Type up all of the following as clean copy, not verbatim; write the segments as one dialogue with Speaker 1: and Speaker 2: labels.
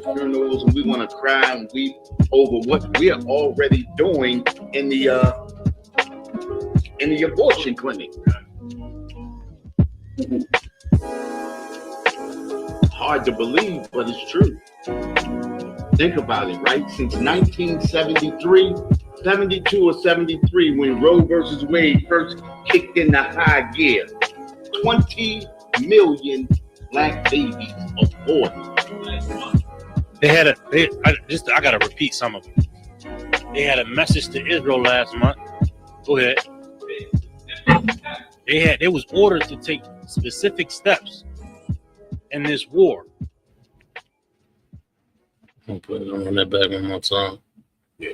Speaker 1: Funerals, and we want to cry and weep over what we are already doing in the abortion clinic. Hard to believe, but it's true. Think about it, right? Since 1973, 72 or 73, when Roe versus Wade first kicked into high gear, 20 million black babies aborted.
Speaker 2: I gotta repeat some of it. They had a message to Israel last month. Go ahead. They was ordered to take specific steps in this war.
Speaker 3: I'll put it on that back one more time.
Speaker 1: Yeah.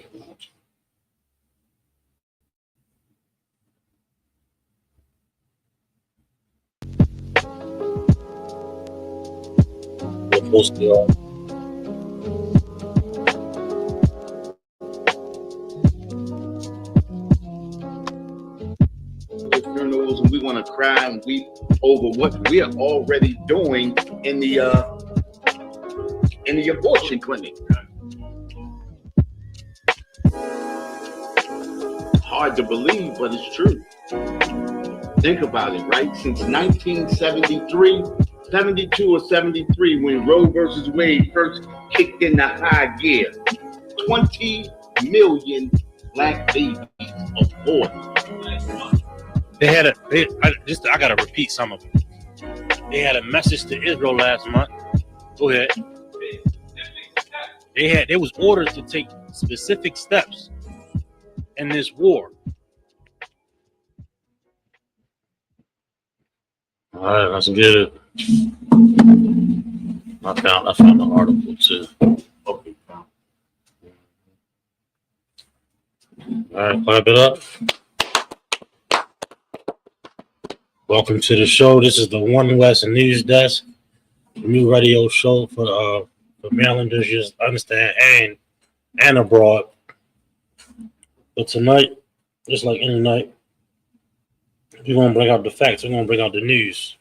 Speaker 3: We're supposed to be on.
Speaker 1: Funerals, and we want to cry and weep over what we are already doing in the abortion clinic. Hard to believe, but it's true. Think about it, right? Since 1973, 72 or 73, when Roe versus Wade first kicked into high gear, 20 million black babies aborted.
Speaker 2: I gotta repeat some of it. They had a message to Israel last month. Go ahead. They was ordered to take specific steps in this war.
Speaker 3: All right, let's get it. I found the article too.
Speaker 1: Okay.
Speaker 3: All right, clap it up. Welcome to the show. This is the One West News Desk, the new radio show for Marylanders, just understand, and abroad. But tonight, just like any night, we're gonna bring out the facts. We're gonna bring out the news.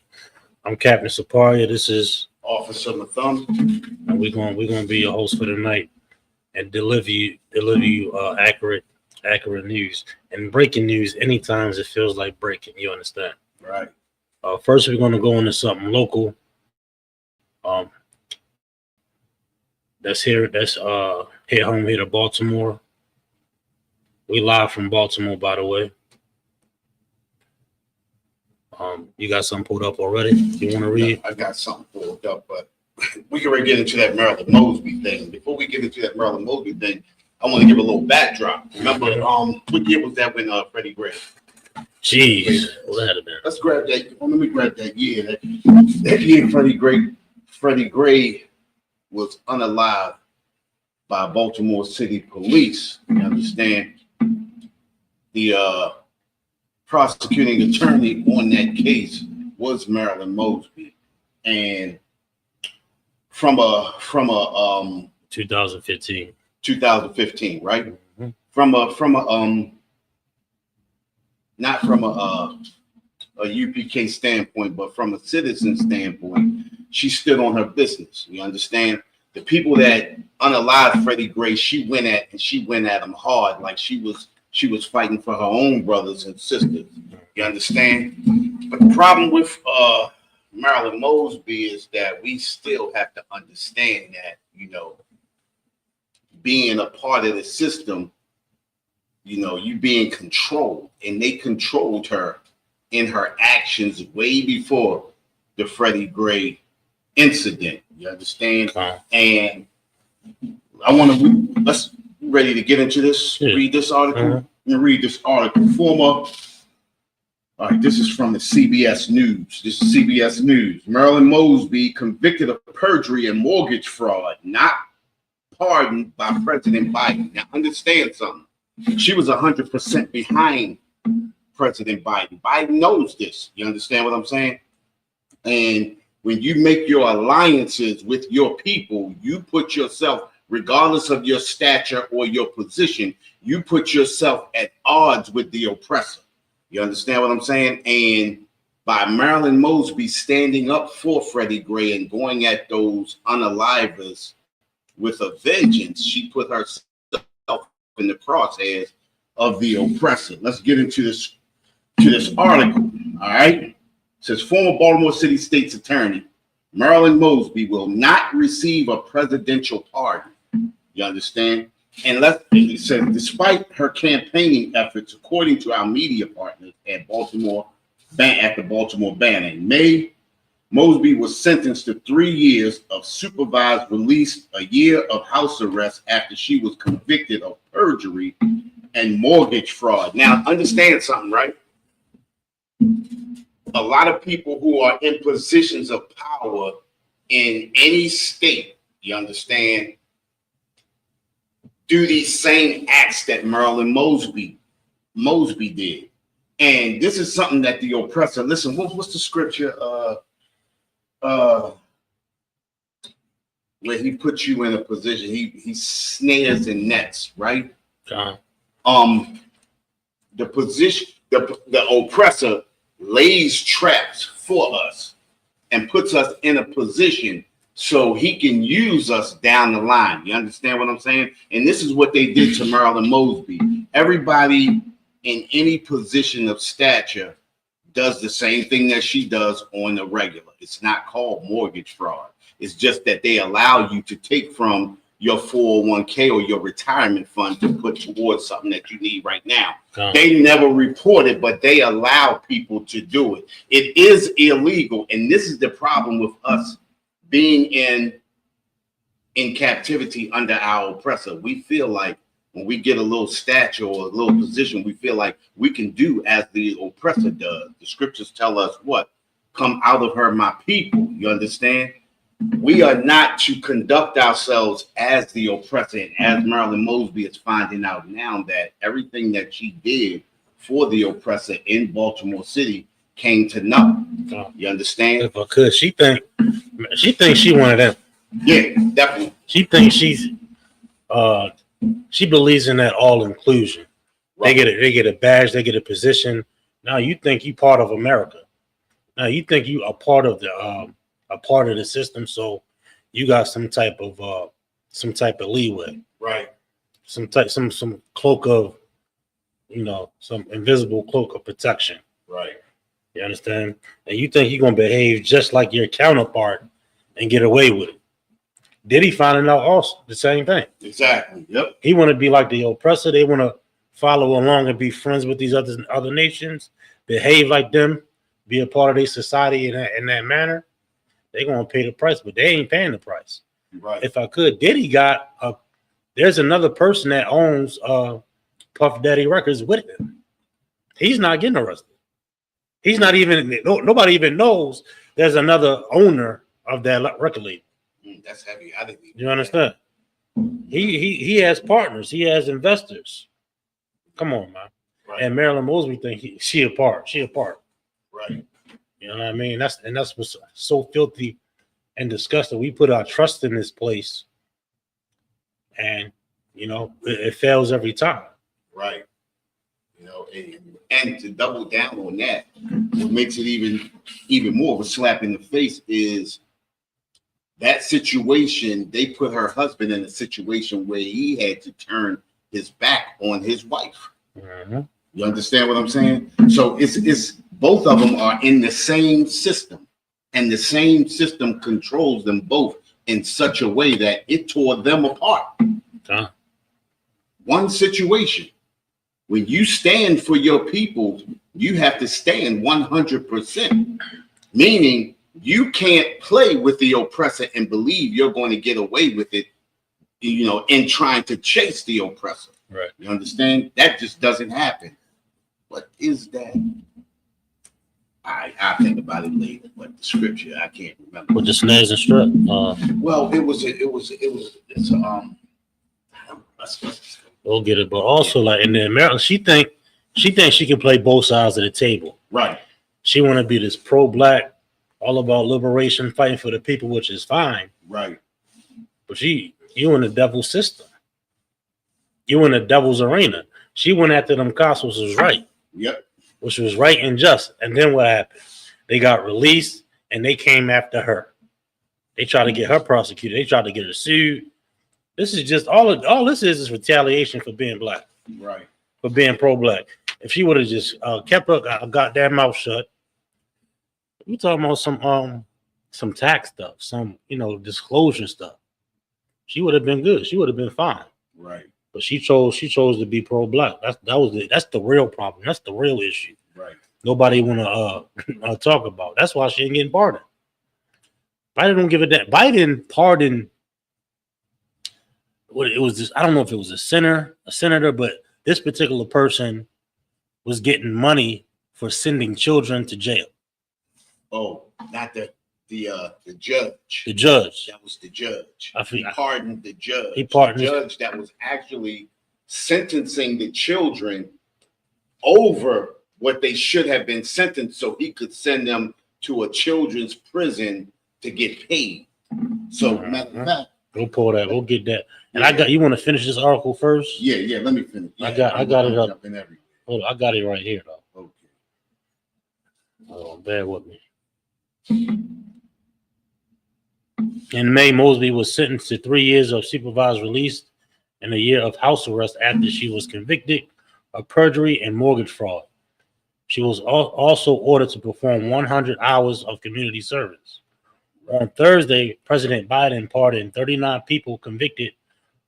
Speaker 3: I'm Captain Saparia. This is
Speaker 1: Officer Mathum.
Speaker 3: and we're gonna be your host for the night and deliver you accurate news and breaking news anytime it feels like breaking. You understand?
Speaker 1: Right.
Speaker 3: First, we're going to go into something local. That's here home here to Baltimore. We live from Baltimore, by the way. You got something pulled up already? You want to read?
Speaker 1: I got something pulled up, but we can already get into that Marilyn Mosby thing. Before we get into that Marilyn Mosby thing, I want to give a little backdrop. Remember, what year was that when Freddie Gray?
Speaker 3: Jeez, what had it been?
Speaker 1: Let's grab that. Let me grab that year. That year, Freddie Gray was unalived by Baltimore City Police. You understand? The prosecuting attorney on that case was Marilyn Mosby, and from a 2015, right?
Speaker 3: Mm-hmm.
Speaker 1: Not from a UPK standpoint, but from a citizen standpoint, she stood on her business. You understand? The people that unalived Freddie Gray, she went at them hard, like she was fighting for her own brothers and sisters. You understand? But the problem with Marilyn Mosby is that we still have to understand that, being a part of the system, you being controlled, and they controlled her in her actions way before the Freddie Gray incident. You understand? And let's ready to get into this. Yeah. Read this article. And read this article. All right, this is from the CBS News. This is CBS News. Marilyn Mosby convicted of perjury and mortgage fraud, not pardoned by President Biden. Now, understand something. She was 100% behind President Biden. Biden knows this. You understand what I'm saying? And when you make your alliances with your people, you put yourself, regardless of your stature or your position, you put yourself at odds with the oppressor. You understand what I'm saying? And by Marilyn Mosby standing up for Freddie Gray and going at those unalivers with a vengeance, she put herself in the crosshairs of the oppressor. Let's get into this article. All right. It says former Baltimore City State's attorney Marilyn Mosby will not receive a presidential pardon. You understand? And it says despite her campaigning efforts, according to our media partners at the Baltimore Banner, in May, Mosby was sentenced to 3 years of supervised release, a year of house arrest after she was convicted of perjury and mortgage fraud. Now, understand something, right? A lot of people who are in positions of power in any state, you understand, do these same acts that Marilyn Mosby did. And this is something that the oppressor, listen, what's the scripture where he puts you in a position, he snares and nets, right? The oppressor lays traps for us and puts us in a position so he can use us down the line. You understand what I'm saying? And this is what they did to Marilyn Mosby. Everybody in any position of stature does the same thing that she does on the regular. It's not called mortgage fraud. It's just that they allow you to take from your 401k or your retirement fund to put towards something that you need right now. They never report it, but they allow people to do it. It is illegal. And this is the problem with us being in captivity under our oppressor. We feel like when we get a little stature or a little position, we feel like we can do as the oppressor does. The scriptures tell us what? Come out of her, my people. You understand? We are not to conduct ourselves as the oppressor. And as Marilyn Mosby is finding out now that everything that she did for the oppressor in Baltimore City came to nothing. You understand?
Speaker 3: If I could, she thinks she one of them.
Speaker 1: Yeah, definitely.
Speaker 3: She thinks she believes in that all inclusion. Right. They get a badge, they get a position. Now you think you part of America. Now you think you are part of the system, so you got some type of leeway.
Speaker 1: Right.
Speaker 3: Some cloak of, some invisible cloak of protection.
Speaker 1: Right.
Speaker 3: You understand? And you think you're gonna behave just like your counterpart and get away with it. Diddy finding out also the same thing.
Speaker 1: Exactly. Yep.
Speaker 3: He want to be like the oppressor. They want to follow along and be friends with these other nations, behave like them, be a part of their society in that manner. They're gonna pay the price, but they ain't paying the price.
Speaker 1: Right.
Speaker 3: If I could, Diddy there's another person that owns Puff Daddy Records with him. He's not getting arrested. He's not even, nobody even knows there's another owner of that record label.
Speaker 1: That's heavy. I didn't even
Speaker 3: You understand? He has partners. He has investors. Come on, man.
Speaker 1: Right.
Speaker 3: And Marilyn Mosby think she a part.
Speaker 1: Right.
Speaker 3: You know what I mean? That's what's so filthy and disgusting. We put our trust in this place, and it fails every time.
Speaker 1: Right. And to double down on that, what makes it even more of a slap in the face is that situation. They put her husband in a situation where he had to turn his back on his wife.
Speaker 3: Mm-hmm.
Speaker 1: You understand what I'm saying? So it's both of them are in the same system, and the same system controls them both in such a way that it tore them apart. One situation. When you stand for your people, you have to stand 100%, meaning you can't play with the oppressor and believe you're going to get away with it, in trying to chase the oppressor.
Speaker 3: Right.
Speaker 1: You understand? That just doesn't happen. What is that? I think about it later, but the scripture I can't remember.
Speaker 3: With the snares and strap.
Speaker 1: Well,
Speaker 3: We'll get it, but also like in the America, she think she can play both sides of the table.
Speaker 1: Right.
Speaker 3: She want to be this pro-black all about liberation, fighting for the people, which is fine.
Speaker 1: Right.
Speaker 3: But you in the devil's system. You in the devil's arena. She went after them cops, which was right.
Speaker 1: Yep.
Speaker 3: Which was right and just. And then what happened? They got released and they came after her. They tried to get her prosecuted. They tried to get her sued. This is just all this is retaliation for being black.
Speaker 1: Right.
Speaker 3: For being pro-black. If she would have just kept her goddamn mouth shut, we talking about some tax stuff, some disclosure stuff. She would have been good. She would have been fine.
Speaker 1: Right.
Speaker 3: But she chose to be pro-black. That's the real problem. That's the real issue.
Speaker 1: Right.
Speaker 3: Nobody want to talk about. That's why she ain't getting pardoned. Biden don't give a damn. Biden pardoned. What it was this? I don't know if it was a senator, but this particular person was getting money for sending children to jail.
Speaker 1: Oh, not the judge.
Speaker 3: The judge.
Speaker 1: That was the judge.
Speaker 3: He
Speaker 1: pardoned the judge.
Speaker 3: He pardoned
Speaker 1: the judge that was actually sentencing the children over what they should have been sentenced, so he could send them to a children's prison to get paid. So, matter of fact,
Speaker 3: we'll pull that. We'll get that. And I got. You want to finish this article first?
Speaker 1: Yeah. Let me finish. Yeah,
Speaker 3: I got it up.
Speaker 1: Hold
Speaker 3: on, I got it right here though.
Speaker 1: Okay.
Speaker 3: Oh, bear with me. In May, Mosby was sentenced to 3 years of supervised release and a year of house arrest after she was convicted of perjury and mortgage fraud. She was also ordered to perform 100 hours of community service. On Thursday, President Biden pardoned 39 people convicted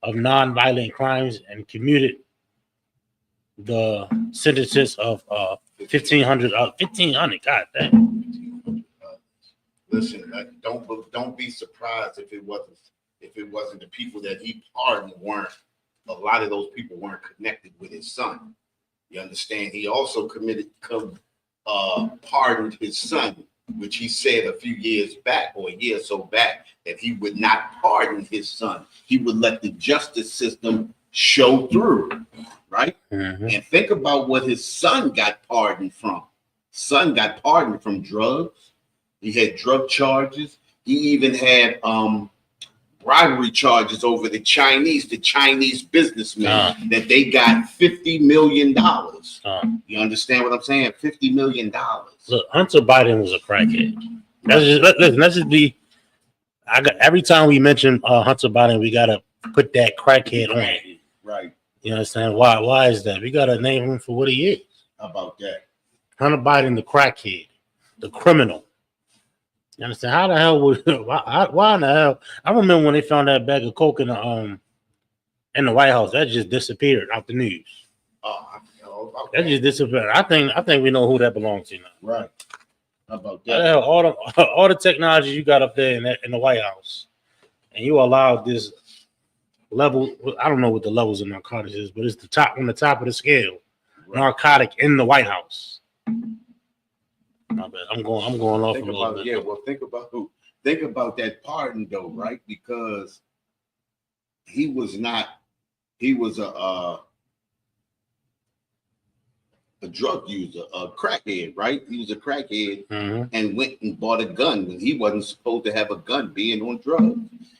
Speaker 3: of nonviolent crimes and commuted the sentences of 1,500. 1,500. God damn.
Speaker 1: Listen, don't be surprised if it wasn't the people that he pardoned weren't. A lot of those people weren't connected with his son. You understand? He also pardoned his son, which he said a few years back, or a year or so back, that he would not pardon his son. He would let the justice system show through, right?
Speaker 3: Mm-hmm.
Speaker 1: And think about what his son got pardoned from. Son got pardoned from drugs. He had drug charges. He even had bribery charges over the Chinese businessmen that they got $50 million. You understand what I'm saying? $50 million.
Speaker 3: Look, Hunter Biden was a crackhead. Let's just be. Every time we mention Hunter Biden, we gotta put that crackhead on it.
Speaker 1: Right.
Speaker 3: You understand why? Why is that? We gotta name him for what he is.
Speaker 1: How about that?
Speaker 3: Hunter Biden, the crackhead, the criminal. You understand? How the hell would why in the hell? I remember when they found that bag of coke in the White House. That just disappeared out the news. That just disappeared. I think we know who that belongs to now.
Speaker 1: Right. How about
Speaker 3: How the
Speaker 1: that?
Speaker 3: hell, all the technology you got up there in the White House, and you allowed this level. I don't know what the levels of narcotics is, but it's the top on the top of the scale.
Speaker 1: Right.
Speaker 3: Narcotic in the White House. My bad. I'm going off
Speaker 1: Think
Speaker 3: a little bit.
Speaker 1: yeah, well, think about that pardon though, right? Because he was a drug user, a crackhead, right? He was a crackhead and went and bought a gun when he wasn't supposed to have a gun, being on drugs.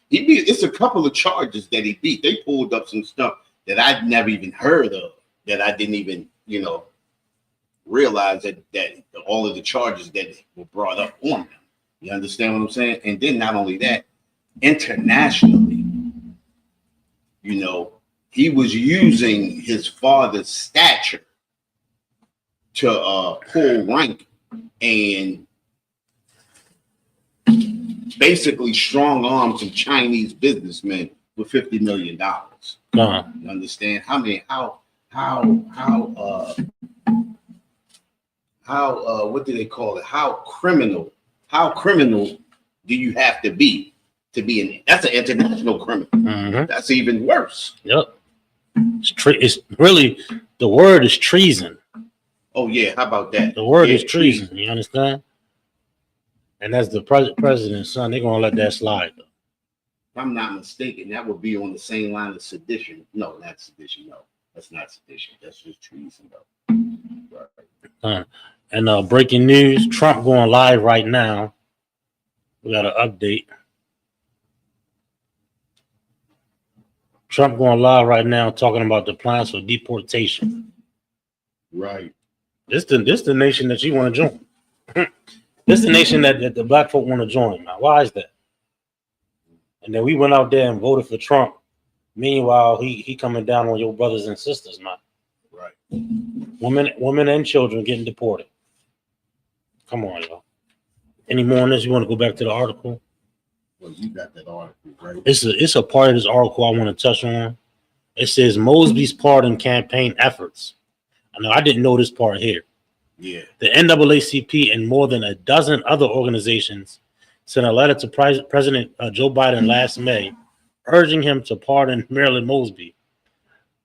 Speaker 1: It's a couple of charges that he beat. They pulled up some stuff that I'd never even heard of, that I didn't even, realize that all of the charges that were brought up on him. You understand what I'm saying? And then not only that, internationally, he was using his father's stature to pull rank and basically strong arm some Chinese businessmen with $50 million. You understand? What do they call it? How criminal do you have to be that's an international criminal?
Speaker 3: Mm-hmm.
Speaker 1: That's even worse.
Speaker 3: Yep. It's really, the word is treason.
Speaker 1: Oh yeah, how about that?
Speaker 3: The word is treason. You understand? And that's the president's son. They're gonna let that slide though.
Speaker 1: If I'm not mistaken, that would be on the same line as sedition. No, not sedition. No, that's not sedition. That's just treason though. Right.
Speaker 3: And breaking news: Trump going live right now We got an update. Trump going live right now talking about the plans for deportation.
Speaker 1: Right.
Speaker 3: This the nation that you want to join. This the nation that the black folk want to join. Now, why is that? And then we went out there and voted for Trump. Meanwhile, he coming down on your brothers and sisters, man.
Speaker 1: Right.
Speaker 3: Women and children getting deported. Come on, y'all. Any more on this? You want to go back to the article?
Speaker 1: Well, you got that article, right?
Speaker 3: It's a part of this article I want to touch on. It says Mosby's pardon campaign efforts. I know I didn't know this part here.
Speaker 1: Yeah.
Speaker 3: The NAACP and more than a dozen other organizations sent a letter to President Joe Biden last May, urging him to pardon Marilyn Mosby.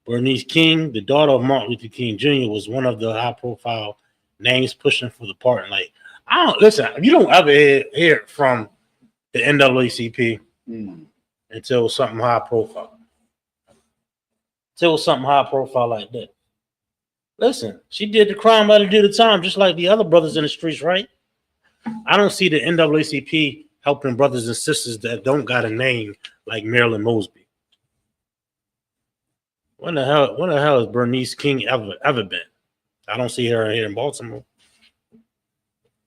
Speaker 3: Bernice King, the daughter of Martin Luther King Jr., was one of the high-profile names pushing for the pardon. Like, I don't listen. You don't ever hear from the NAACP until something high-profile. Until something high-profile like that. Listen, she did the crime, let her do the time, just like the other brothers in the streets, right? I don't see the NAACP helping brothers and sisters that don't got a name like Marilyn Mosby. When the hell has Bernice King ever been? I don't see her here in Baltimore.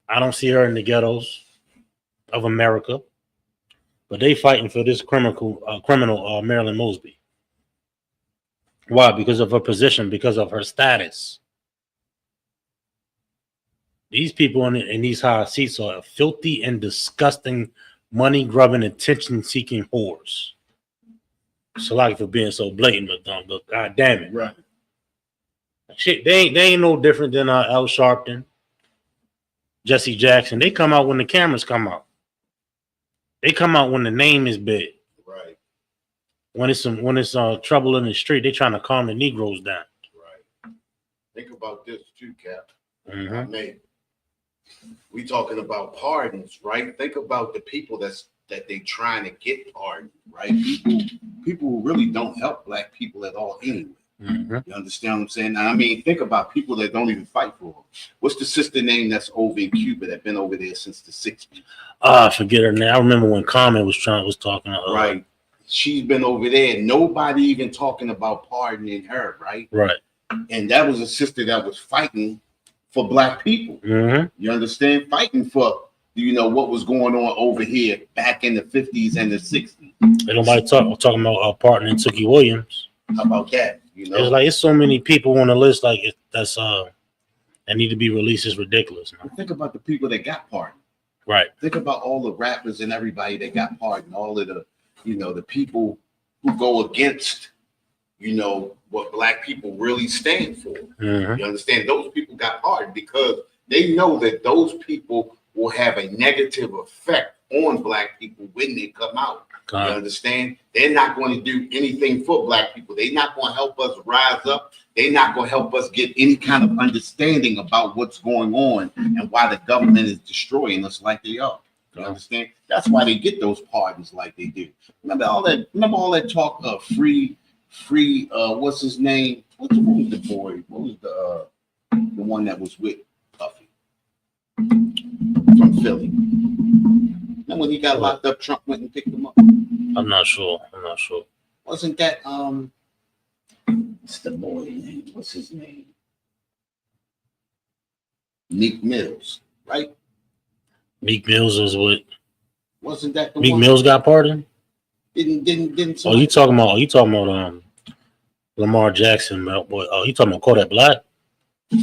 Speaker 3: I don't see her in the ghettos of America. But they fighting for this criminal Marilyn Mosby. Why? Because of her position, because of her status. These people in these high seats are filthy and disgusting, money-grubbing, attention-seeking whores. Sorry for being so blatant, but god damn it.
Speaker 1: Right.
Speaker 3: Shit, they ain't no different than Al Sharpton, Jesse Jackson. They come out when the cameras come out. They come out when the name is big.
Speaker 1: Right.
Speaker 3: When it's trouble in the street, they trying to calm the Negroes down.
Speaker 1: Right. Think about this too, Cap.
Speaker 3: Mm-hmm.
Speaker 1: I mean, we talking about pardons, right? Think about the people that they trying to get pardoned, right? People who really don't help black people at all anyway.
Speaker 3: Mm-hmm.
Speaker 1: You understand what I'm saying? I mean, think about people that don't even fight for them. What's the sister name that's over in Cuba that been over there since the 60s?
Speaker 3: I forget her name. I remember when Common was talking.
Speaker 1: Right. She's been over there. Nobody even talking about pardoning her, right?
Speaker 3: Right.
Speaker 1: And that was a sister that was fighting for black people.
Speaker 3: Mm-hmm.
Speaker 1: You understand? Fighting for, what was going on over here back in the 50s and the 60s.
Speaker 3: Ain't nobody talking about pardoning Tookie Williams.
Speaker 1: How about that?
Speaker 3: It's like it's so many people on the list like that need to be released. Is ridiculous, man.
Speaker 1: Think about the people that got pardoned.
Speaker 3: Right.
Speaker 1: Think about all the rappers and everybody that got pardoned. All of the, the people who go against, what black people really stand for.
Speaker 3: Mm-hmm.
Speaker 1: You understand? Those people got pardoned because they know that those people will have a negative effect on black people when they come out. You understand? They're not going to do anything for black people. They're not going to help us rise up. They're not going to help us get any kind of understanding about what's going on and why the government is destroying us like they are. You understand? That's why they get those pardons like they do. Remember all that talk of free, what's his name? What was the boy? What was the one that was with Puffy from Philly? And when he got locked up, Trump went and picked him up.
Speaker 3: I'm not sure.
Speaker 1: Wasn't that what's the boy name? What's his name? Meek Mills, right?
Speaker 3: Meek Mills is what?
Speaker 1: Wasn't that the
Speaker 3: Meek
Speaker 1: one?
Speaker 3: Mills got pardoned?
Speaker 1: Didn't
Speaker 3: Oh, you talking about Lamar Jackson, boy. Oh, you talking about Kodak Black?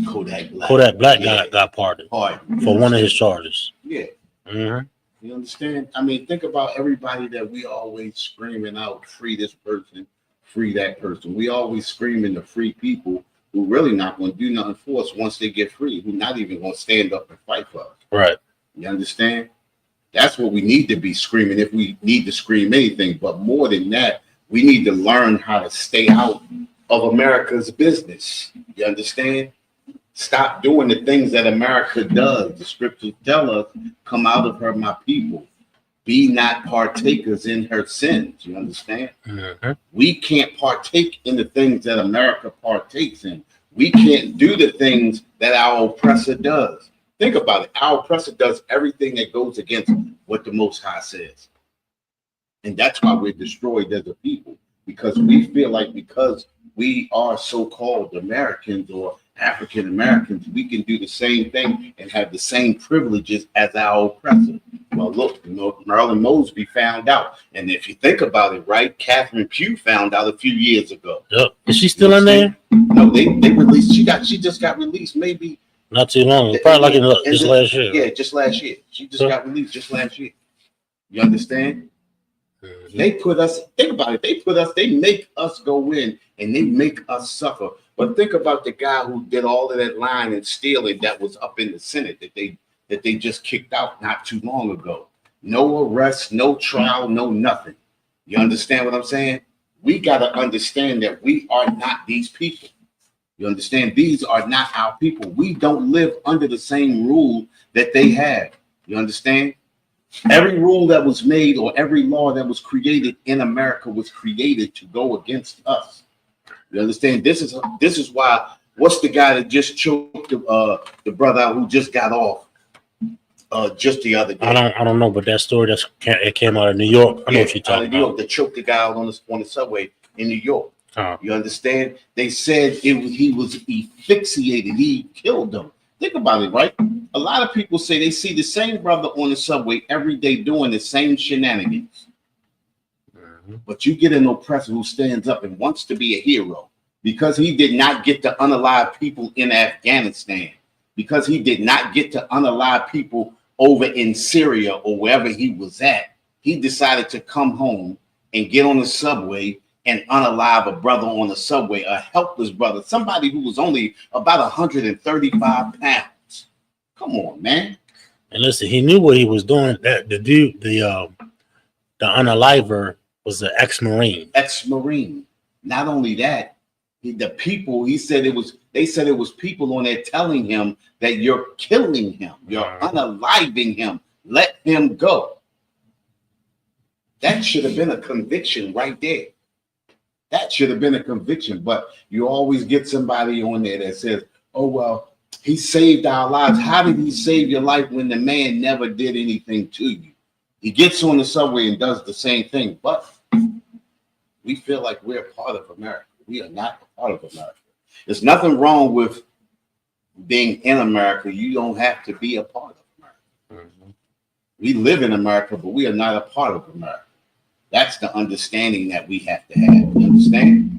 Speaker 1: Kodak Black.
Speaker 3: Kodak Black
Speaker 1: Yeah.
Speaker 3: got pardoned
Speaker 1: Pardon.
Speaker 3: for one of his charges.
Speaker 1: Yeah.
Speaker 3: Mm-hmm.
Speaker 1: You understand? I mean, think about everybody that we always screaming out, free this person, free that person. We always screaming to free people who really not going to do nothing for us once they get free, who not even going to stand up and fight for us.
Speaker 3: Right.
Speaker 1: You understand? That's what we need to be screaming if we need to scream anything. But more than that, we need to learn how to stay out of America's business. You understand? Stop doing the things that America does. The scriptures tell us, come out of her, my people. Be not partakers in her sins. You understand?
Speaker 3: Mm-hmm.
Speaker 1: We can't partake in the things that America partakes in. We can't do the things that our oppressor does. Think about it. Our oppressor does everything that goes against what the Most High says. And that's why we're destroyed as a people, because we feel like because we are so-called Americans or African Americans, we can do the same thing and have the same privileges as our oppressor. Well, look, Marilyn Mosby found out. And if you think about it, right, Catherine Pugh found out a few years ago.
Speaker 3: Yep. Is she still in there?
Speaker 1: No, they released, she just got released maybe.
Speaker 3: Not too long. Probably like just last year.
Speaker 1: Yeah, just last year. She just got released just last year. You understand? Mm-hmm. They put us, think about it, they make us go in and they make us suffer. But think about the guy who did all of that lying and stealing that was up in the Senate that they just kicked out not too long ago. No arrest, no trial, no nothing. You understand what I'm saying? We got to understand that we are not these people. You understand? These are not our people. We don't live under the same rule that they have. You understand? Every rule that was made or every law that was created in America was created to go against us. You understand? This is why. What's the guy that just choked the brother out who just got off just the other day?
Speaker 3: I don't know, but that story it came out of New York. I know what you're talking about. New York,
Speaker 1: they choked the guy out on the subway in New York. You understand? They said he was asphyxiated. He killed them. Think about it, right? A lot of people say they see the same brother on the subway every day doing the same shenanigans. Mm-hmm. But you get an oppressor who stands up and wants to be a hero because he did not get to unalive people in Afghanistan, because he did not get to unalive people over in Syria or wherever he was at. He decided to come home and get on the subway and unalive a brother on the subway, a helpless brother, somebody who was only about 135 pounds. Come on, man.
Speaker 3: And listen, he knew what he was doing. That the dude, the unaliver was an ex-Marine.
Speaker 1: Ex-Marine. Not only that, they said it was people on there telling him that you're killing him, you're unaliving him, let him go. That should have been a conviction right there. That should have been a conviction, but you always get somebody on there that says, oh, well, he saved our lives. How did he save your life when the man never did anything to you? He gets on the subway and does the same thing, but we feel like we're a part of America. We are not a part of America. There's nothing wrong with being in America. You don't have to be a part of America. Mm-hmm. We live in America, but we are not a part of America. That's the understanding that we have to have. You understand?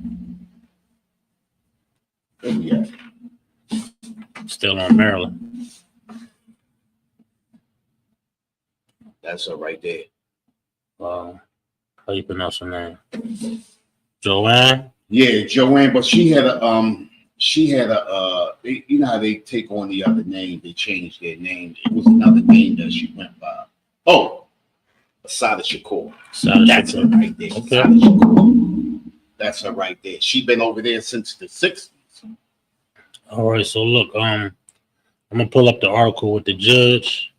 Speaker 1: Where we at?
Speaker 3: Still on Maryland.
Speaker 1: That's her right there.
Speaker 3: How you pronounce her name? Joanne?
Speaker 1: Yeah, Joanne, but she had a you know how they take on the other name, they changed their name. It was another name that she went by. Oh, Assata Shakur. That's her right there. Okay. Shakur. That's her right there. She's been over there since the 60s.
Speaker 3: All right, so look, I'm gonna pull up the article with the judge.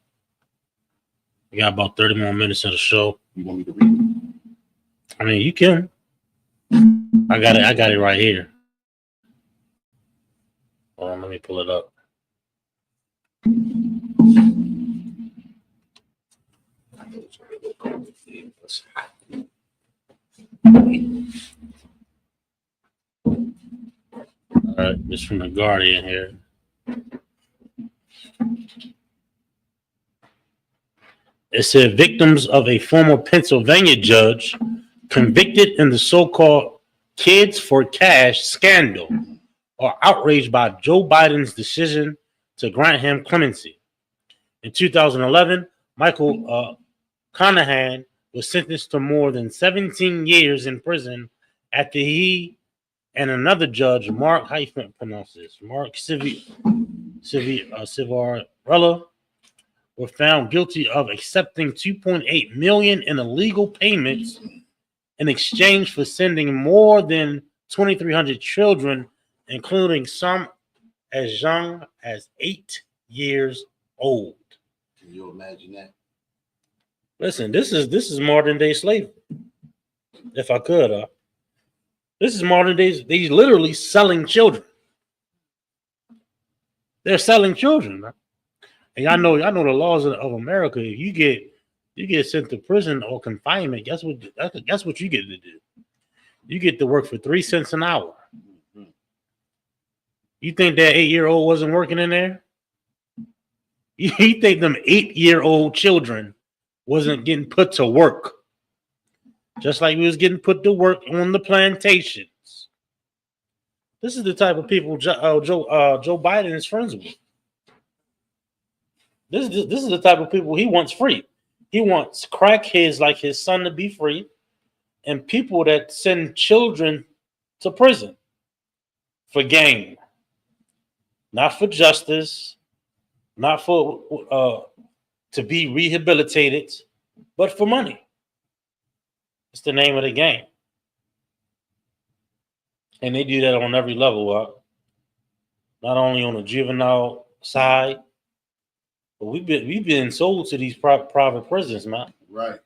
Speaker 3: We got about 30 more minutes of the show.
Speaker 1: You want me to read it?
Speaker 3: I mean, you can. I got it right here. Hold on, let me pull it up. All right, this from the Guardian here. It said victims of a former Pennsylvania judge convicted in the so-called Kids for Cash scandal are outraged by Joe Biden's decision to grant him clemency. In 2011, Michael Conahan was sentenced to more than 17 years in prison after he and another judge, Mark, how you pronounce this? Mark Civarella, were found guilty of accepting $2.8 million in illegal payments in exchange for sending more than 2,300 children, including some as young as 8 years old.
Speaker 1: Can you imagine that?
Speaker 3: Listen, this is modern day slavery. If I could, this is modern days. They're literally selling children. They're selling children. And y'all know the laws of America. If you get sent to prison or confinement, guess what you get to do? You get to work for 3 cents an hour. You think that 8-year-old wasn't working in there? You think them 8-year-old children wasn't getting put to work? Just like we was getting put to work on the plantations. This is the type of people Joe Biden is friends with. This is the type of people he wants free. He wants crackheads like his son to be free, and people that send children to prison for gain, not for justice, not for to be rehabilitated, but for money. It's the name of the game. And they do that on every level, not only on the juvenile side, but we've been sold to these private prisons, man.
Speaker 1: Right.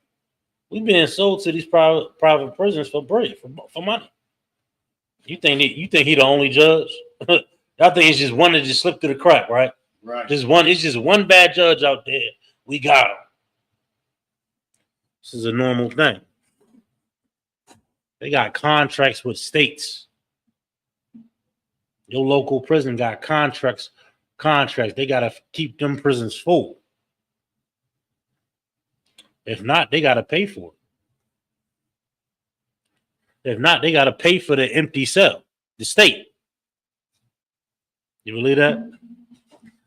Speaker 3: We've been sold to these private prisons for bread, for money. You think he the only judge? I think it's just one that just slipped through the crack, right?
Speaker 1: Right.
Speaker 3: It's just one bad judge out there. We got him. This is a normal thing. They got contracts with states. Your local prison got contracts. They got to keep them prisons full. If not, they got to pay for it. If not, they got to pay for the empty cell, the state. You believe that?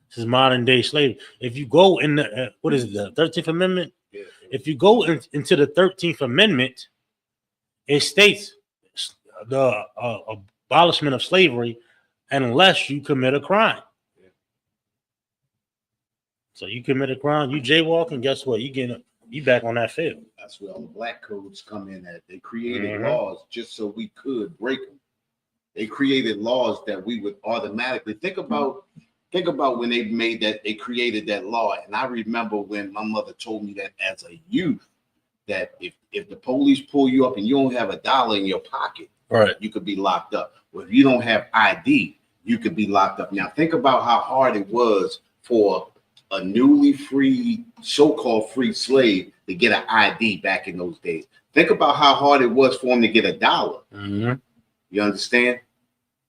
Speaker 3: This is modern day slavery. If you go in the, what is it, the 13th Amendment?
Speaker 1: Yeah.
Speaker 3: If you go into the 13th Amendment, it states the abolishment of slavery unless you commit a crime. Yeah. So you commit a crime, you jaywalk, and guess what? You back on that field.
Speaker 1: That's where all the black codes come in at. They created laws just so we could break them. They created laws that we would automatically think about when they created that law. And I remember when my mother told me that as a youth, that if the police pull you up and you don't have $1 in your pocket,
Speaker 3: right,
Speaker 1: you could be locked up. Well, if you don't have ID, you could be locked up. Now think about how hard it was for a newly free, so-called free slave to get an ID back in those days. Think about how hard it was for him to get $1.
Speaker 3: Mm-hmm.
Speaker 1: You understand?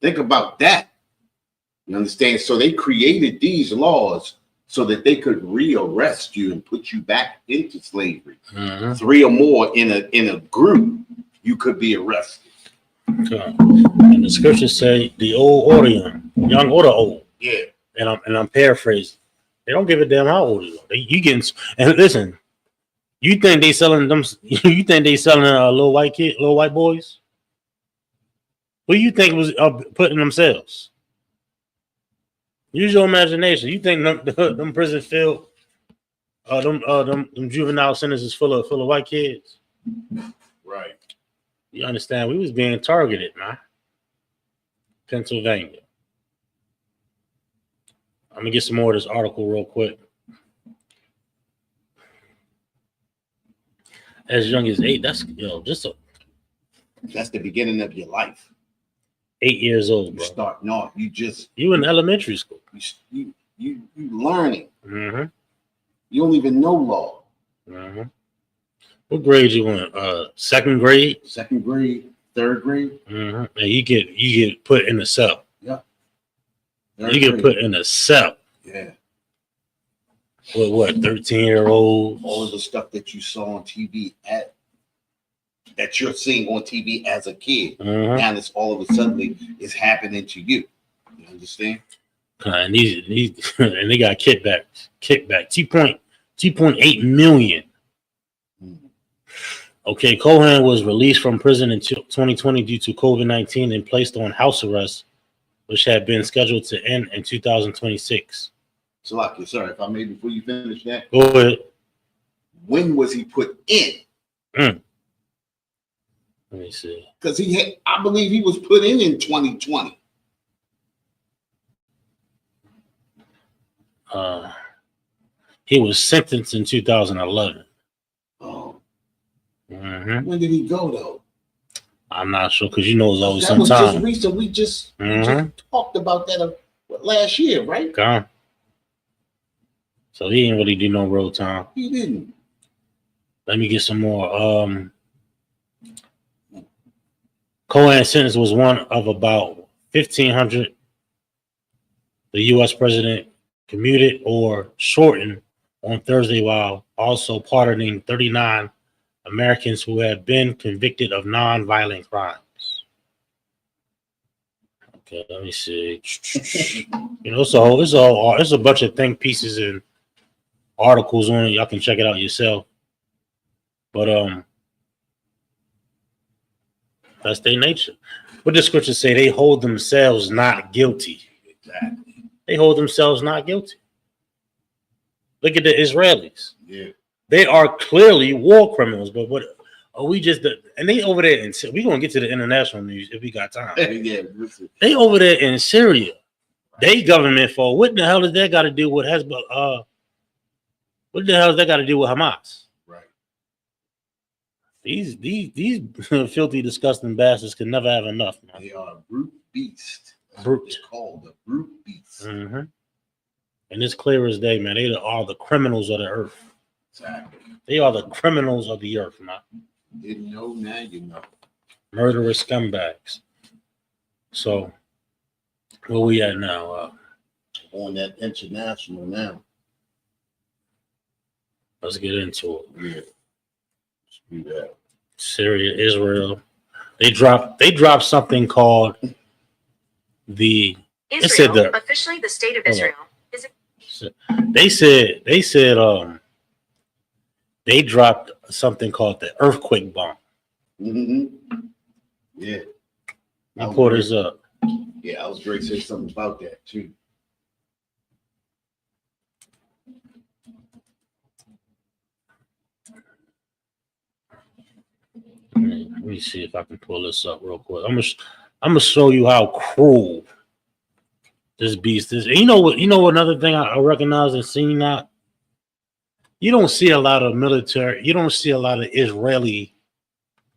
Speaker 1: Think about that. You understand? So they created these laws so that they could rearrest you and put you back into slavery. Mm-hmm. 3 or more in a group, you could be arrested.
Speaker 3: Okay. And the scriptures say the old or the young or the old.
Speaker 1: Yeah.
Speaker 3: And I'm paraphrasing. They don't give a damn how old you are. And listen, you think they selling them? You think they selling little white boys? Who you think was putting themselves? Use your imagination. You think them prison filled, them juvenile centers is full of white kids?
Speaker 1: Right.
Speaker 3: You understand? We was being targeted, man. Pennsylvania. I'm gonna get some more of this article real quick. As young as 8, that's
Speaker 1: that's the beginning of your life.
Speaker 3: 8 years old,
Speaker 1: You
Speaker 3: bro.
Speaker 1: starting off.
Speaker 3: You in elementary school.
Speaker 1: You learning.
Speaker 3: Mm-hmm.
Speaker 1: You don't even know law.
Speaker 3: Mm-hmm. What grade you in? Second grade?
Speaker 1: Second grade, third grade.
Speaker 3: Mm-hmm. And you get put in a cell.
Speaker 1: Yeah.
Speaker 3: You get put in a cell.
Speaker 1: Yeah.
Speaker 3: With what, 13-year-olds?
Speaker 1: All of the stuff that you saw on TV that you're seeing on TV as a kid.
Speaker 3: Mm-hmm.
Speaker 1: Now it's all of a sudden is happening to you. You understand?
Speaker 3: And these and they got kickback 2.8 million. Okay, Cohen was released from prison in 2020 due to COVID-19 and placed on house arrest, which had been scheduled to end in 2026.
Speaker 1: So, like, sorry, if I may, before you finish that,
Speaker 3: go ahead.
Speaker 1: When was he put in?
Speaker 3: Let me see.
Speaker 1: Because I believe he was put in 2020.
Speaker 3: He was sentenced in 2011.
Speaker 1: Oh.
Speaker 3: Mm-hmm.
Speaker 1: When did he go, though?
Speaker 3: I'm not sure, because you know it's always
Speaker 1: that
Speaker 3: some
Speaker 1: was
Speaker 3: time.
Speaker 1: just recent. We just talked about that last year, right?
Speaker 3: Okay. So he didn't really do no real time.
Speaker 1: He didn't.
Speaker 3: Let me get some more. Cohen's sentence was one of about 1,500 the U.S. president commuted or shortened on Thursday, while also pardoning 39 Americans who had been convicted of non-violent crimes. Okay, let me see. It's a bunch of think pieces and articles on it. Y'all can check it out yourself. But that's their nature. What the scriptures say, they hold themselves not guilty.
Speaker 1: Exactly.
Speaker 3: They hold themselves not guilty. Look at the Israelis.
Speaker 1: Yeah.
Speaker 3: They are clearly war criminals, but what are we just and they over there in we're gonna get to the international news if we got time.
Speaker 1: Yeah, listen.
Speaker 3: They over there in Syria. They government for what the hell does that got to do with Hezbollah? What the hell does that got to do with Hamas?
Speaker 1: Right.
Speaker 3: These filthy, disgusting bastards can never have enough, man.
Speaker 1: They are a brute beast.
Speaker 3: Brute.
Speaker 1: They're called a brute beast.
Speaker 3: Mm-hmm. And it's clear as day, man. They are the criminals of the earth.
Speaker 1: Exactly.
Speaker 3: They are the criminals of the earth, man.
Speaker 1: Didn't know, now you know.
Speaker 3: Murderous scumbags. So, where we at now?
Speaker 1: On that international now.
Speaker 3: Let's get into it.
Speaker 1: Yeah. Let's do that.
Speaker 3: Syria, Israel. They dropped something called the.
Speaker 4: Israel, officially the state of Israel, is.
Speaker 3: They said they dropped something called the earthquake bomb.
Speaker 1: Mm-hmm. Yeah.
Speaker 3: Let me pull this up.
Speaker 1: Yeah, I was great to say something about that too.
Speaker 3: Let me see if I can pull this up real quick. I'm gonna show you how cruel this beast is. And you know what? Another thing I recognize and seen that you don't see a lot of military. You don't see a lot of Israeli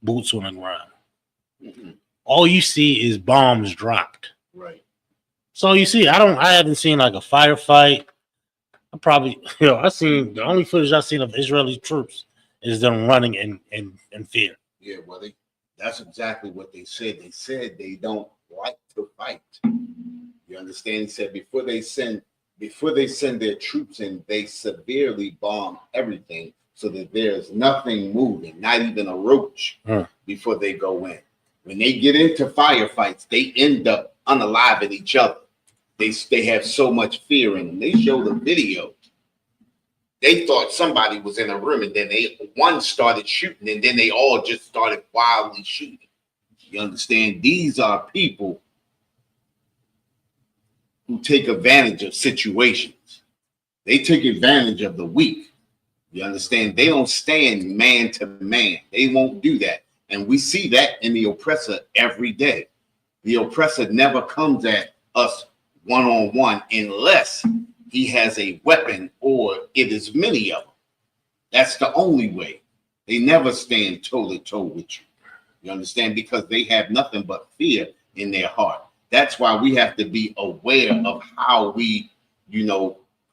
Speaker 3: boots on the ground.
Speaker 1: Mm-hmm.
Speaker 3: All you see is bombs dropped.
Speaker 1: Right.
Speaker 3: So you see, I haven't seen like a firefight. I seen the only footage I've seen of Israeli troops is them running in fear.
Speaker 1: Yeah, well, that's exactly what they said. They said they don't like to fight. You understand? He said before they send their troops in, they severely bomb everything so that there's nothing moving, not even a roach, before they go in. When they get into firefights, they end up unaliving each other. They have so much fear in them. They showed a video. They thought somebody was in a room, and then one started shooting, and then they all just started wildly shooting. You understand? These are people who take advantage of situations. They take advantage of the weak. You understand? They don't stand man to man. They won't do that. And we see that in the oppressor every day. The oppressor never comes at us one-on-one unless he has a weapon or it is many of them. That's the only way. They never stand toe-to-toe with you. You understand? Because they have nothing but fear in their heart. That's why we have to be aware of how we,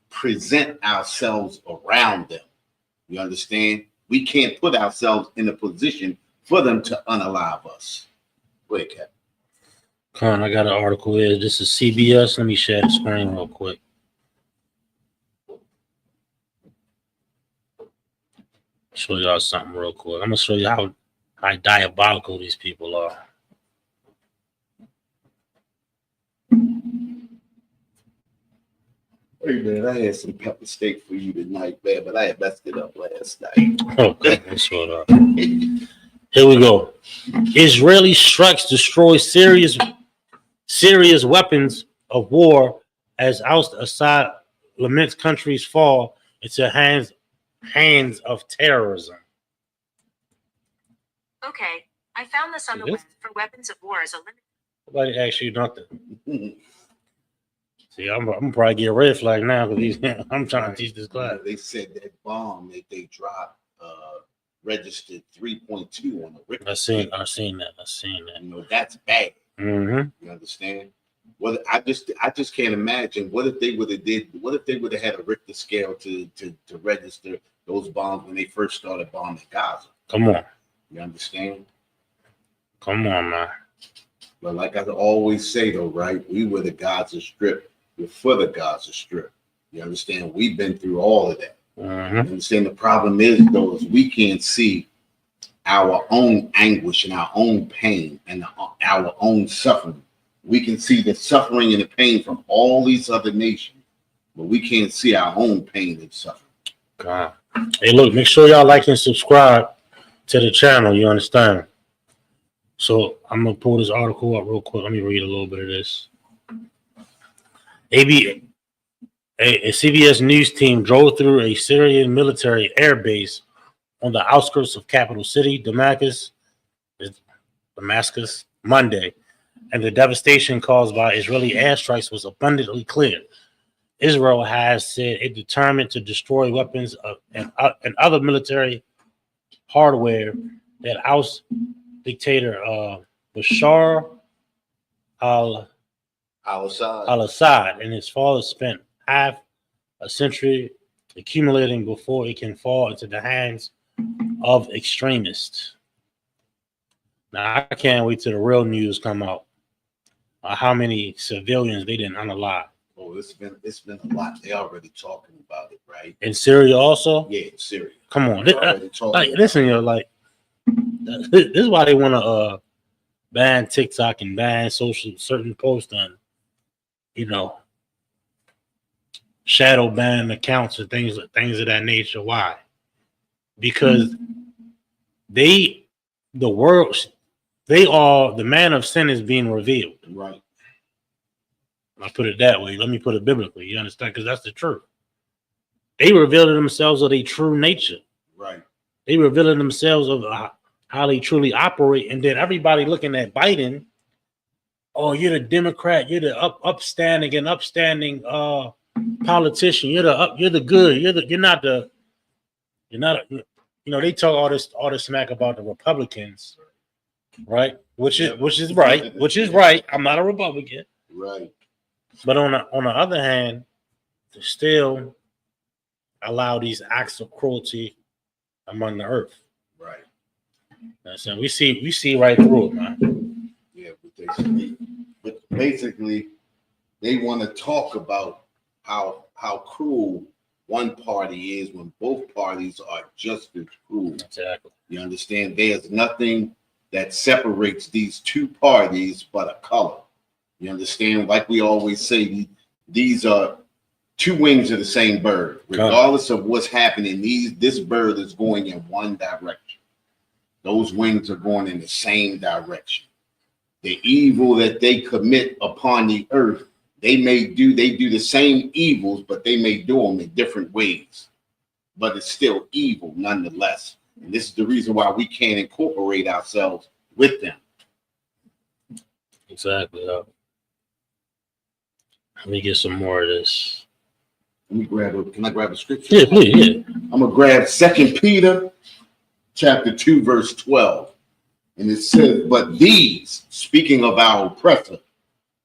Speaker 1: present ourselves around them. You understand? We can't put ourselves in a position for them to unalive us. Go ahead, Cap.
Speaker 3: Come on, I got an article here. This is CBS. Let me share the screen real quick. Show y'all something real quick. I'm gonna show you how diabolical these people are.
Speaker 1: Hey man, I had some pepper steak for you tonight, man, but I had messed it up last night.
Speaker 3: Okay, let's sort up. Here we go. Israeli strikes destroy Syria's weapons of war as Assad laments countries fall into hands of terrorism.
Speaker 4: Okay, I found this on the web for weapons of war as a limit.
Speaker 3: Nobody asked you nothing. See, I'm probably get a red flag now because I'm trying to teach this class.
Speaker 1: They said that bomb that they dropped registered 3.2 on the Richter.
Speaker 3: I seen that.
Speaker 1: That's bad.
Speaker 3: Mm-hmm.
Speaker 1: You understand? Well, I just can't imagine. What if they would have did? What if they would have had a Richter scale to register those bombs when they first started bombing Gaza?
Speaker 3: Come on.
Speaker 1: You understand?
Speaker 3: Come on, man.
Speaker 1: But like I always say, though, right? We were the Gaza Strip. We're for the Gaza Strip. You understand? We've been through all of that.
Speaker 3: Mm-hmm.
Speaker 1: You understand? The problem is, though, is we can't see our own anguish and our own pain and our own suffering. We can see the suffering and the pain from all these other nations, but we can't see our own pain and suffering.
Speaker 3: God. Hey, look, make sure y'all like and subscribe to the channel. You understand? So I'm gonna pull this article up real quick. Let me read a little bit of this. A CBS News team drove through a Syrian military air base on the outskirts of capital city Damascus Monday, and the devastation caused by Israeli airstrikes was abundantly clear. Israel has said it determined to destroy weapons and other military hardware that oust dictator Bashar al-Assad and his father spent half a century accumulating before it can fall into the hands of extremists. Now I can't wait till the real news come out. How many civilians they didn't unalive?
Speaker 1: Oh, it's been a lot. They already talking about it, right?
Speaker 3: In Syria also?
Speaker 1: Yeah, in Syria.
Speaker 3: Come on.
Speaker 1: Like,
Speaker 3: listen, this is why they want to ban TikTok and ban certain posts and, shadow ban accounts and things of that nature. Why? Because the man of sin is being revealed.
Speaker 1: Right.
Speaker 3: I put it that way. Let me put it biblically. You understand? Because that's the truth. They revealed themselves of their true nature.
Speaker 1: Right.
Speaker 3: They revealed themselves of how they truly operate. And then everybody looking at Biden, oh, you're the Democrat, you're the upstanding politician, you're the good, they talk all this smack about the Republicans, right? Which is right. I'm not a Republican.
Speaker 1: Right.
Speaker 3: But on the other hand, to still allow these acts of cruelty among the earth.
Speaker 1: Right.
Speaker 3: So we see right through it, man.
Speaker 1: Yeah, but basically they want to talk about how cruel one party is when both parties are just as cruel.
Speaker 3: Exactly.
Speaker 1: You understand? There's nothing that separates these two parties but a color. You understand? Like we always say, these are two wings of the same bird. Regardless of what's happening, this bird is going in one direction. Those wings are going in the same direction. The evil that they commit upon the earth, they do the same evils, but they may do them in different ways. But it's still evil nonetheless. And this is the reason why we can't incorporate ourselves with them.
Speaker 3: Exactly. Let me get some more of this.
Speaker 1: Can I grab a scripture?
Speaker 3: Yeah, please. Yeah.
Speaker 1: I'm gonna grab 2 Peter chapter 2, verse 12. And it says, but these, speaking of our oppressor,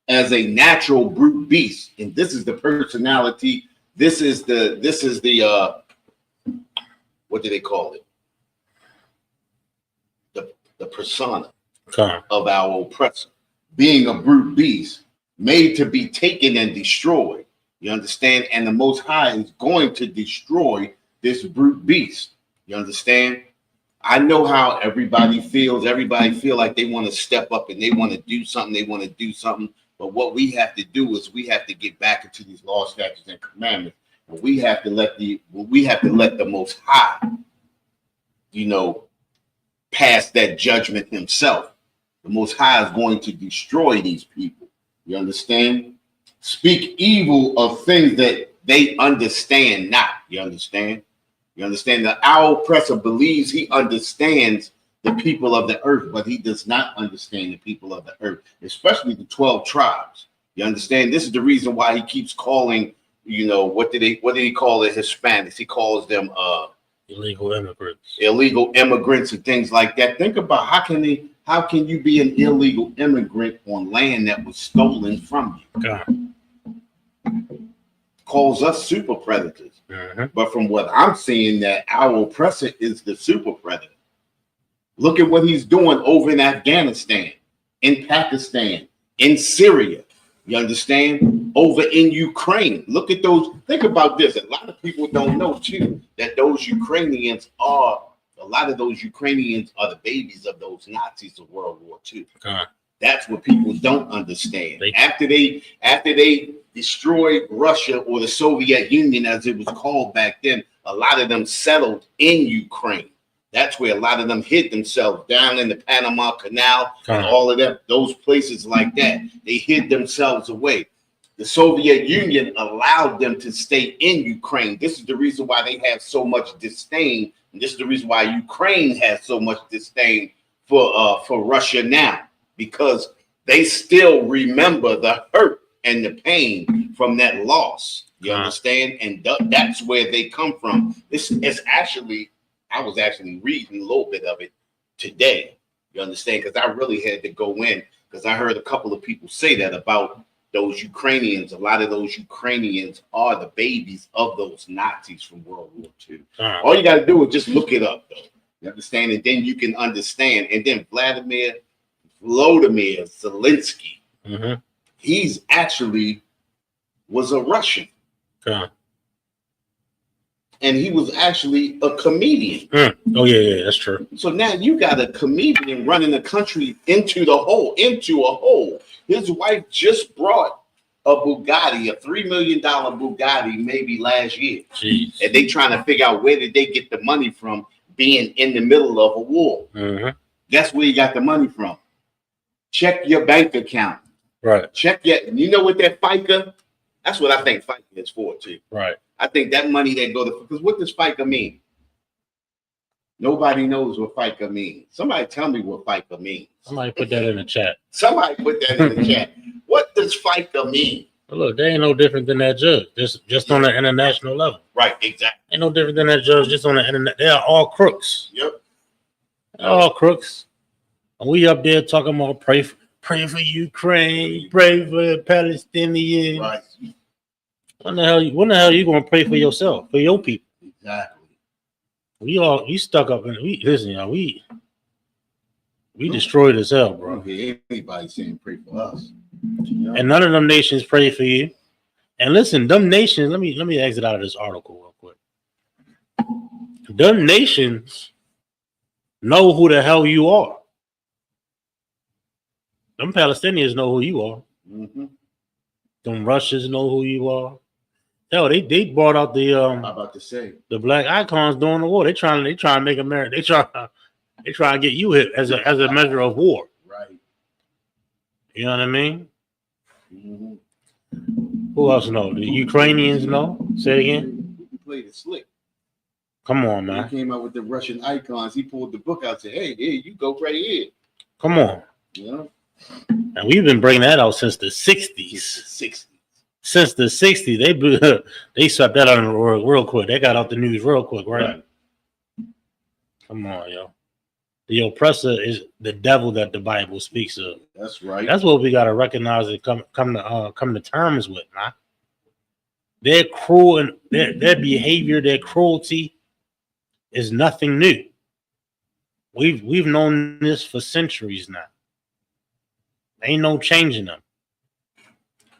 Speaker 1: as a natural brute beast, and this is the personality, this is the what do they call it? The persona of our oppressor, being a brute beast, made to be taken and destroyed. You understand? And the Most High is going to destroy this brute beast. You understand? I know how everybody feels. Everybody feel like they want to step up and they want to do something. But what we have to do is we have to get back into these laws, statutes, and commandments. And we have to let the Most High, pass that judgment himself. The Most High is going to destroy these people. You understand? Speak evil of things that they understand not. You understand? You understand that our oppressor believes he understands the people of the earth, but he does not understand the people of the earth, especially the 12 tribes. You understand? This is the reason why he keeps calling, what did he call it? Hispanics. He calls them illegal immigrants and things like that. Think about how can How can you be an illegal immigrant on land that was stolen from you?
Speaker 3: God.
Speaker 1: Calls us super predators. But from what I'm seeing, that our oppressor is the super predator. Look at what he's doing over in Afghanistan, in Pakistan, in Syria. You understand? Over in Ukraine. Look at those. Think about this. A lot of people don't know too that a lot of those Ukrainians are the babies of those Nazis of World War II. That's what people don't understand. After they destroyed Russia, or the Soviet Union as it was called back then, a lot of them settled in Ukraine. That's where a lot of them hid themselves, down in the Panama Canal and all of them, those places like that. They hid themselves away. The Soviet Union allowed them to stay in Ukraine. This is the reason why they have so much disdain, and this is the reason why Ukraine has so much disdain for Russia now, because they still remember the hurt and the pain from that loss. You understand? And that's where they come from. I was actually reading a little bit of it today. You understand? Because I really had to go in, because I heard a couple of people say that about those Ukrainians. A lot of those Ukrainians are the babies of those Nazis from World War II. All you got to do is just look it up, though. You understand? And then you can understand. And then Volodymyr Zelensky, he's actually was a Russian. And he was actually a comedian.
Speaker 3: Oh, yeah, that's true.
Speaker 1: So now you got a comedian running the country into a hole. His wife just brought a Bugatti, a $3 million Bugatti, maybe last year.
Speaker 3: Jeez.
Speaker 1: And they trying to figure out where did they get the money from, being in the middle of a war. That's where you got the money from. Check your bank account.
Speaker 3: Right.
Speaker 1: You know what that FICA? That's what I think FICA is for too.
Speaker 3: Right.
Speaker 1: I think that money that go to, because what does FICA mean? Nobody knows what FICA means. Somebody tell me what FICA means.
Speaker 3: Somebody put that in the chat.
Speaker 1: Somebody put that in the chat. What does FICA mean?
Speaker 3: Well, look, they ain't no different than that judge, just on the international level.
Speaker 1: Right, exactly.
Speaker 3: Ain't no different than that judge, just on the internet. They are all crooks.
Speaker 1: Yep.
Speaker 3: They're all crooks. And we up there talking about pray for Ukraine, pray for the Palestinians.
Speaker 1: Right.
Speaker 3: When the hell you gonna pray for yourself, for your people?
Speaker 1: Exactly.
Speaker 3: We stuck up in we destroyed as hell, bro.
Speaker 1: I don't hear anybody saying pray for us.
Speaker 3: And none of them nations pray for you. And listen, them nations, let me exit out of this article real quick. Them nations know who the hell you are. Them Palestinians know who you are. Them Russians know who you are. Hell, they brought out the
Speaker 1: I'm about to say
Speaker 3: the black icons during the war. They trying to make America. They try to get you hit as a measure of war.
Speaker 1: right.
Speaker 3: You know what I mean? Who else know? The Ukrainians know. Say it again.
Speaker 1: He played it slick.
Speaker 3: Come on,
Speaker 1: He
Speaker 3: man.
Speaker 1: came out with the Russian icons. He pulled the book out and said, "Hey, here you go right here."
Speaker 3: Come on.
Speaker 1: You know,
Speaker 3: And we've been bringing that out since the 60s.
Speaker 1: 60s.
Speaker 3: Since the 60s, they swept that on real quick. They got out the news real quick, right? Come on, yo. The oppressor is the devil that the Bible speaks of.
Speaker 1: That's right.
Speaker 3: That's what we gotta recognize and come to terms with, man. Their cruel and their behavior, their cruelty is nothing new. We've known this for centuries now. Ain't no changing them.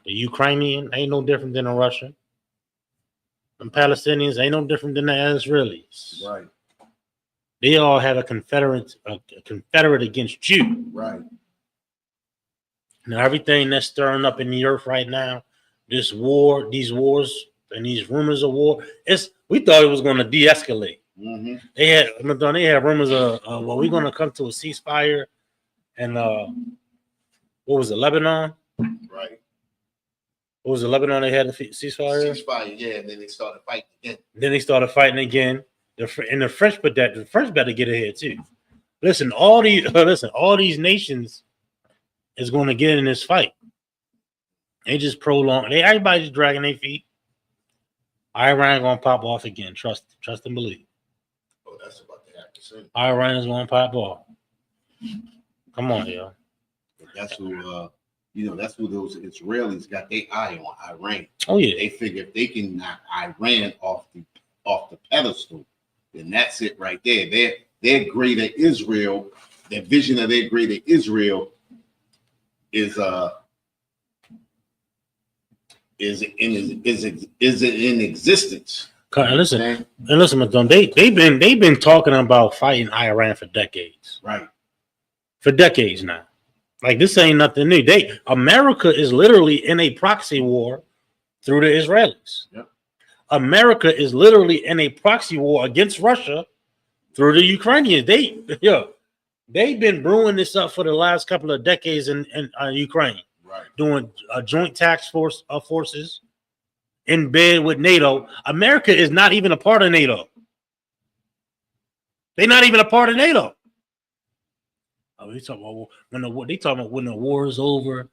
Speaker 3: The Ukrainian ain't no different than a Russian. The Palestinians ain't no different than the Israelis.
Speaker 1: Right.
Speaker 3: They all have a confederate against you.
Speaker 1: Right.
Speaker 3: Now everything that's stirring up in the earth right now, this war, these wars, and these rumors of war, we thought it was going to de-escalate. They had rumors of well, we're going to come to a ceasefire, and what was it, Lebanon?
Speaker 1: Right.
Speaker 3: What was it, Lebanon? They had a ceasefire.
Speaker 1: Ceasefire, yeah, and then they started fighting again. The French put that. The French better get ahead too. Listen, all these nations is going to get in this fight. They just prolong. Everybody's dragging their feet. Iran going to pop off again. Trust and believe. Oh, that's about to happen soon.
Speaker 3: Iran is going to pop off. Come on, yo.
Speaker 1: That's who, that's who those Israelis got their eye on, Iran.
Speaker 3: Oh yeah.
Speaker 1: They figure if they can knock Iran off the pedestal, then that's it right there. Their greater Israel, their vision of their greater Israel is in existence.
Speaker 3: And listen,
Speaker 1: Okay?
Speaker 3: and listen, Madonna, they've been talking about fighting Iran for decades.
Speaker 1: Right.
Speaker 3: For decades now. Like this ain't nothing new. America is literally in a proxy war through the Israelis.
Speaker 1: Yep.
Speaker 3: America is literally in a proxy war against Russia through the Ukrainians. They've been brewing this up for the last couple of decades in Ukraine,
Speaker 1: Right.
Speaker 3: doing joint task forces in bed with NATO. America is not even a part of NATO. They're not even a part of NATO. Oh, they talking about when the war is over,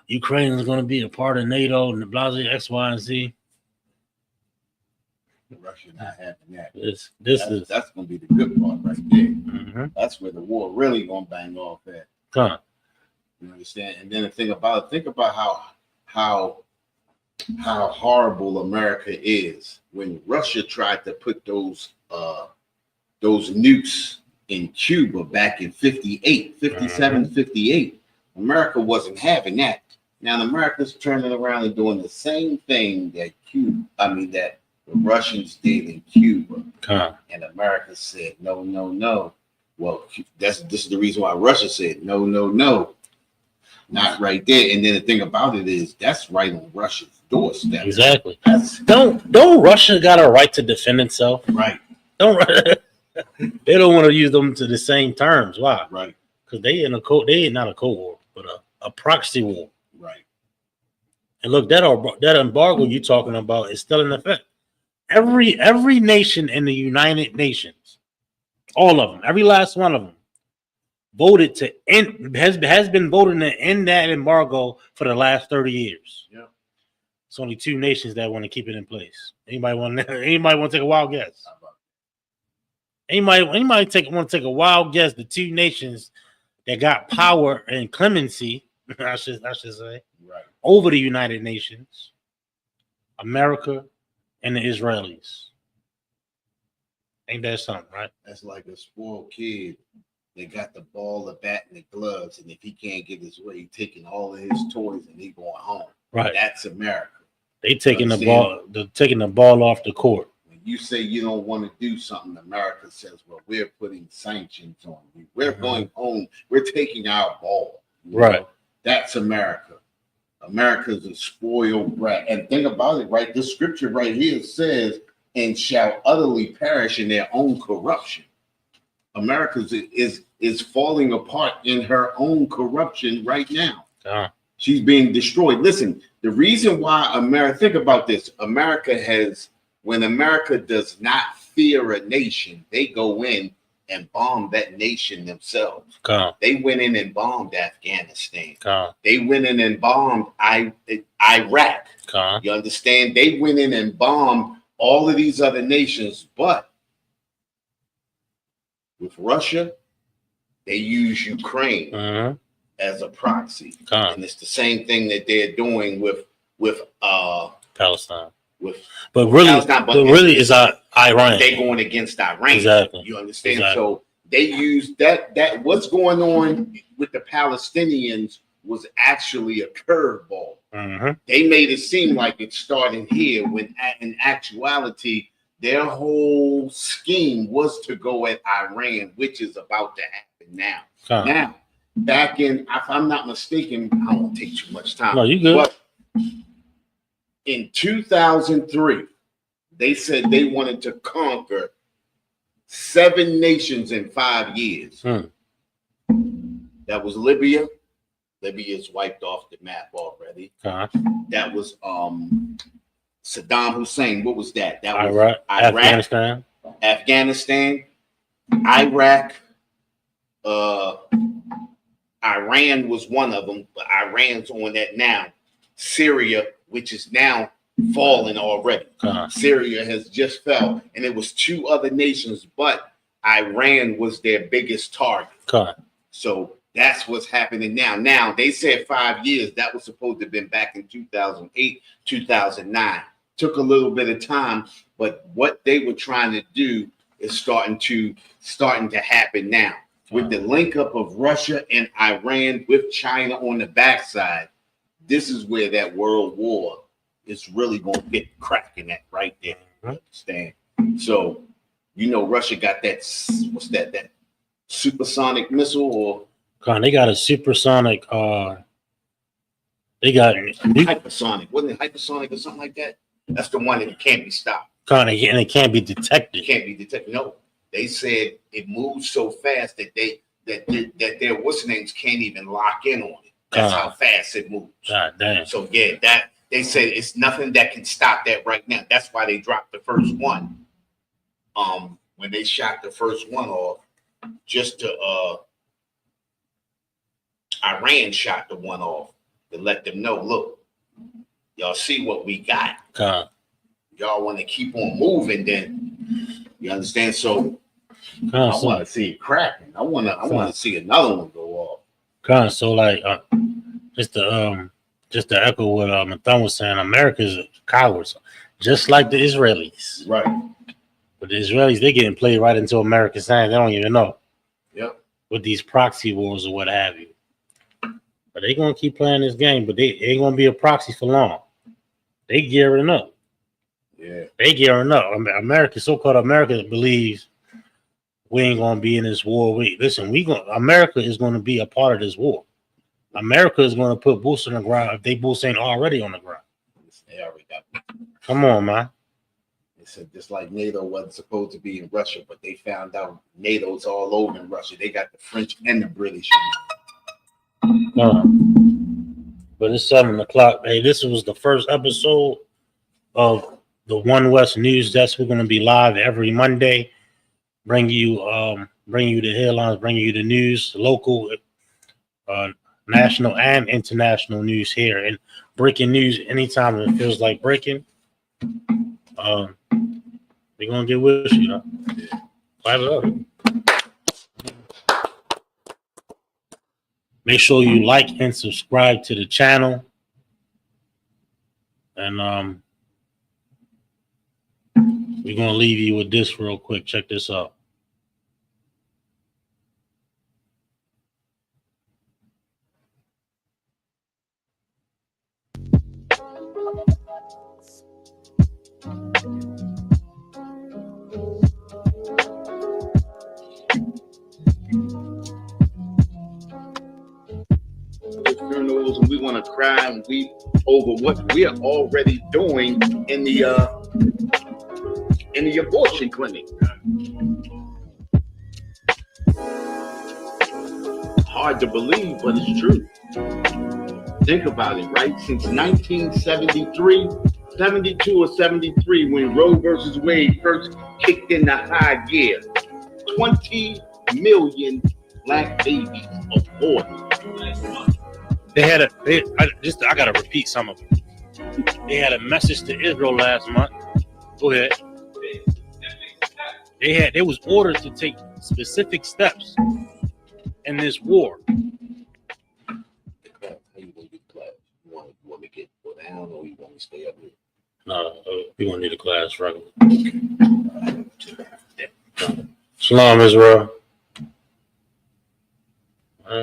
Speaker 3: Ukraine is going to be a part of NATO and the blah, blah, X, Y, and Z.
Speaker 1: Russia not having that.
Speaker 3: That's
Speaker 1: going to be the good part right there.
Speaker 3: mm-hmm.
Speaker 1: That's where the war really going to bang off at.
Speaker 3: Huh.
Speaker 1: You understand? And then think about how horrible America is when Russia tried to put those nukes in Cuba back in 57, 58. America wasn't having that. Now America's turning around and doing the same thing that the Russians did in Cuba.
Speaker 3: Huh.
Speaker 1: And America said, no, no, no. Well, this is the reason why Russia said, no, no, no. Not right there. And then the thing about it is that's right on Russia's doorstep.
Speaker 3: Exactly. Don't Russia got a right to defend itself?
Speaker 1: Right.
Speaker 3: They don't want to use them to the same terms. Why?
Speaker 1: Right.
Speaker 3: Because they not a cold war, but a proxy war.
Speaker 1: Right.
Speaker 3: And look, that embargo you're talking about is still in effect. Every nation in the United Nations, all of them, every last one of them, voted to end has been voting to end that embargo for the last 30 years.
Speaker 1: Yeah.
Speaker 3: It's only 2 nations that want to keep it in place. Anybody want to take a wild guess? Anybody want to take a wild guess? The 2 nations that got power and clemency, I should say,
Speaker 1: Right.
Speaker 3: over the United Nations, America and the Israelis. Ain't that something, right?
Speaker 1: That's like a spoiled kid. They got the ball, the bat, and the gloves, and if he can't get his way, he taking all of his toys and he going home.
Speaker 3: Right.
Speaker 1: That's America.
Speaker 3: They taking the ball off the court.
Speaker 1: When you say you don't want to do something, America says, well, we're putting sanctions on you. We're going home. We're taking our ball.
Speaker 3: Right.
Speaker 1: know? That's America. America's a spoiled brat. And think about it, right? This scripture right here says, and shall utterly perish in their own corruption. America is falling apart in her own corruption right now. She's being destroyed. Listen, the reason why America, think about this. When America does not fear a nation, they go in and bomb that nation themselves. They went in and bombed Afghanistan. They went in and bombed Iraq. You understand? They went in and bombed all of these other nations, but with Russia, they use Ukraine as a proxy. And it's the same thing that they're doing with
Speaker 3: Palestine.
Speaker 1: But
Speaker 3: really is Iran.
Speaker 1: They're going against Iran.
Speaker 3: Exactly.
Speaker 1: You understand?
Speaker 3: Exactly.
Speaker 1: So they use that what's going on with the Palestinians was actually a curveball. They made it seem like it started here when in actuality their whole scheme was to go at Iran, which is about to happen now. Now, back in, if I'm not mistaken, I don't want to take too much time.
Speaker 3: No, you good.
Speaker 1: But in 2003, they said they wanted to conquer 7 nations in 5 years. That was Libya. Libya is wiped off the map already. That was Saddam Hussein. What was that? That was
Speaker 3: Iraq,
Speaker 1: Afghanistan, Iraq. Iran was one of them, but Iran's on that now. Syria, which is now fallen already. Syria has just fell, and it was 2 other nations, but Iran was their biggest target. So that's what's happening now. Now they said 5 years. That was supposed to have been back in 2008, 2009. Took a little bit of time, but what they were trying to do is starting to happen now. With the link up of Russia and Iran with China on the backside, this is where that world war is really going to get cracking at right there. Understand? So, Russia got that, what's that supersonic missile or?
Speaker 3: They got a supersonic, they got
Speaker 1: hypersonic. Wasn't it hypersonic or something like that? That's the one that can't be stopped.
Speaker 3: And it can't be detected.
Speaker 1: It can't be detected. No, they said it moves so fast that their what's names can't even lock in on it. That's how fast it moves.
Speaker 3: God damn.
Speaker 1: So yeah, that they said it's nothing that can stop that right now. That's why they dropped the first one. When they shot the first one off, just to Iran shot the one off to let them know, look, y'all see what we got. Y'all want to keep on moving, then you understand. So I want to see it cracking. I want to see another one go off.
Speaker 3: So like, just to echo what Mathon was saying, America's cowards, just like the Israelis.
Speaker 1: Right.
Speaker 3: But the Israelis, they getting played right into America's hands. They don't even know.
Speaker 1: Yep.
Speaker 3: With these proxy wars or what have you. But they gonna keep playing this game, but they ain't gonna be a proxy for long. They gearing up.
Speaker 1: Yeah.
Speaker 3: They gearing up. America, so-called America, believes we ain't gonna be in this war. America is gonna be a part of this war. America is gonna put boots on the ground if they boots ain't already on the ground.
Speaker 1: They already got it.
Speaker 3: Come on, man.
Speaker 1: They said just like NATO wasn't supposed to be in Russia, but they found out NATO's all over in Russia. They got the French and the British.
Speaker 3: But it's 7:00. Hey, this was the first episode of the One West News Desk. We're gonna be live every Monday. Bring you the headlines, bring you the news, local, national, and international news here, and breaking news anytime it feels like breaking. We're gonna get with you. Clap it up. Make sure you like and subscribe to the channel. And we're gonna leave you with this real quick. Check this out.
Speaker 1: Funerals, and we want to cry and weep over what we are already doing in the abortion clinic. Hard to believe, but it's true. Think about it, right? Since 1973, 72 or 73, when Roe versus Wade first kicked into high gear, 20 million black babies aborted.
Speaker 2: I gotta repeat some of it. They had a message to Israel last month. Go ahead. They was ordered to take specific steps in this war.
Speaker 1: How you gonna get class? You want me to go down, or you want me to stay up here?
Speaker 3: No, we're gonna need a class regular. Shalom, Israel.